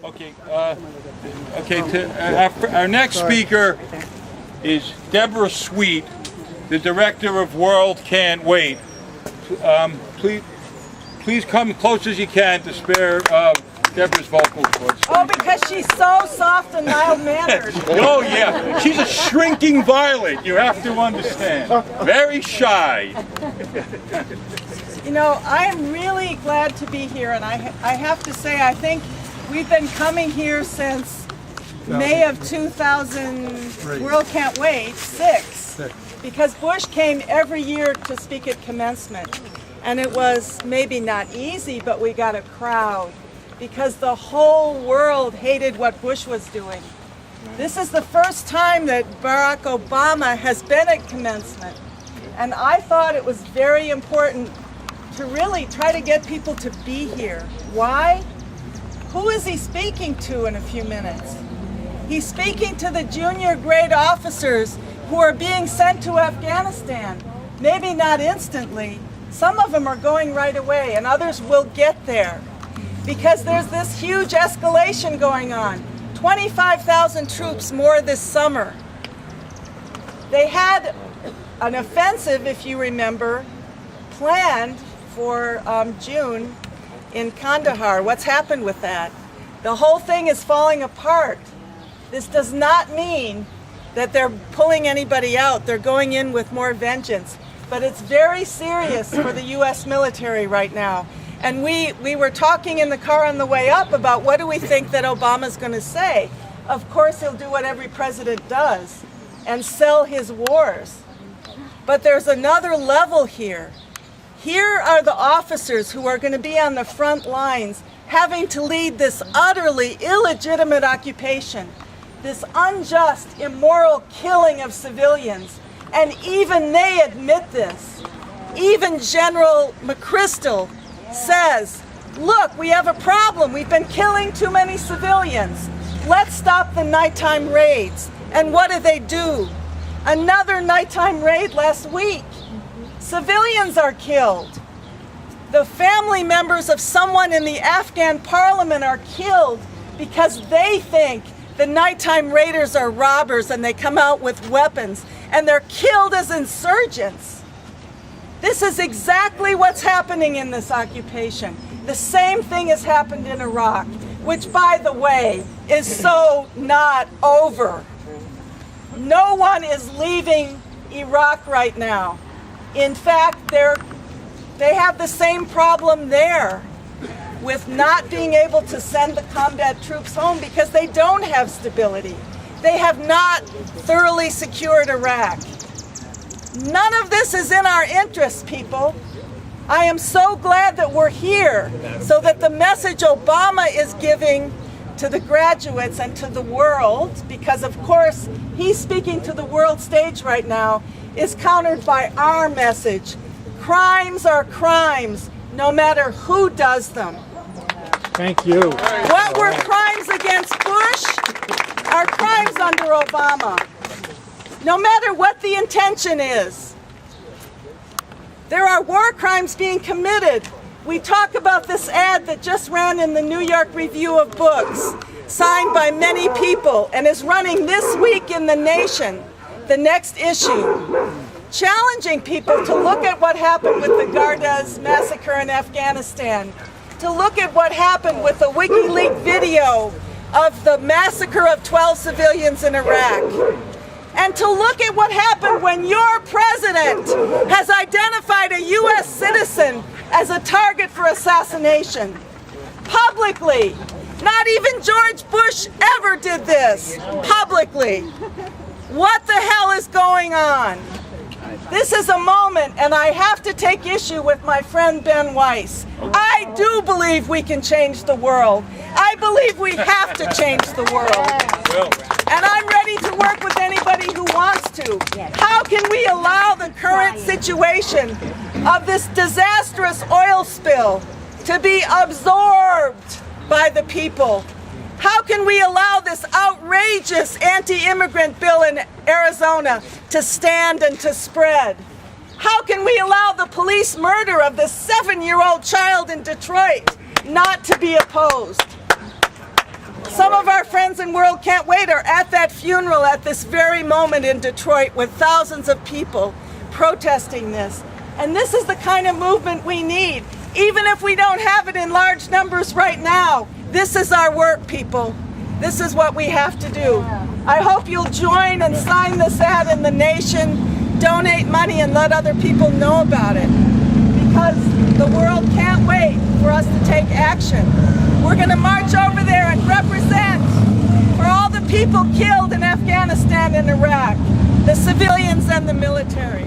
Okay. Our next speaker is Debra Sweet, the director of World Can't Wait. Please come close as you can to spare Debra's vocal cords. Oh, because she's so soft and mild-mannered. Oh yeah, she's a shrinking violet. You have to understand. Very shy. You know, I am really glad to be here, and I have to say, I think we've been coming here since May of 2000, World Can't Wait, 6, because Bush came every year to speak at commencement. And it was maybe not easy, but we got a crowd because the whole world hated what Bush was doing. This is the first time that Barack Obama has been at commencement. And I thought it was very important to really try to get people to be here. Why? Who is he speaking to in a few minutes? He's speaking to the junior grade officers who are being sent to Afghanistan. Maybe not instantly. Some of them are going right away, and others will get there. Because there's this huge escalation going on. 25,000 troops more this summer. They had an offensive, if you remember, planned for June in Kandahar. What's happened with that? The whole thing is falling apart. This does not mean that they're pulling anybody out. They're going in with more vengeance. But it's very serious for the U.S. military right now. And we were talking in the car on the way up about what do we think that Obama's going to say. Of course, he'll do what every president does and sell his wars. But there's another level here. Here are the officers who are going to be on the front lines having to lead this utterly illegitimate occupation, this unjust, immoral killing of civilians. And even they admit this. Even General McChrystal says, look, we have a problem. We've been killing too many civilians. Let's stop the nighttime raids. And what do? Another nighttime raid last week. Civilians are killed. The family members of someone in the Afghan parliament are killed because they think the nighttime raiders are robbers and they come out with weapons. And they're killed as insurgents. This is exactly what's happening in this occupation. The same thing has happened in Iraq, which, by the way, is so not over. No one is leaving Iraq right now. In fact, they have the same problem there with not being able to send the combat troops home because they don't have stability. They have not thoroughly secured Iraq. None of this is in our interest, people. I am so glad that we're here so that the message Obama is giving to the graduates and to the world, because of course he's speaking to the world stage right now, is countered by our message. Crimes are crimes, no matter who does them. Thank you. What were crimes against Bush are crimes under Obama, no matter what the intention is. There are war crimes being committed. We talk about this ad that just ran in the New York Review of Books, signed by many people, and is running this week in The Nation, the next issue, challenging people to look at what happened with the Gardez massacre in Afghanistan, to look at what happened with the WikiLeaks video of the massacre of 12 civilians in Iraq. And to look at what happened when your president has identified a U.S. citizen as a target for assassination. Publicly. Not even George Bush ever did this. Publicly. What the hell is going on? This is a moment, and I have to take issue with my friend Ben Weiss. I do believe we can change the world. I believe we have to change the world. And I'm ready to work with anybody who wants to. How can we allow the current situation of this disastrous oil spill to be absorbed by the people? How can we allow this outrageous anti-immigrant bill in Arizona to stand and to spread? How can we allow the police murder of the 7-year-old child in Detroit not to be opposed? Some of our friends in World Can't Wait are at that funeral at this very moment in Detroit with thousands of people protesting this. And this is the kind of movement we need. Even if we don't have it in large numbers right now, this is our work, people. This is what we have to do. I hope you'll join and sign this ad in the Nation, donate money and let other people know about it. Because the world can't wait for us to take action. We're going to march over there and represent for all the people killed in Afghanistan and Iraq, the civilians and the military.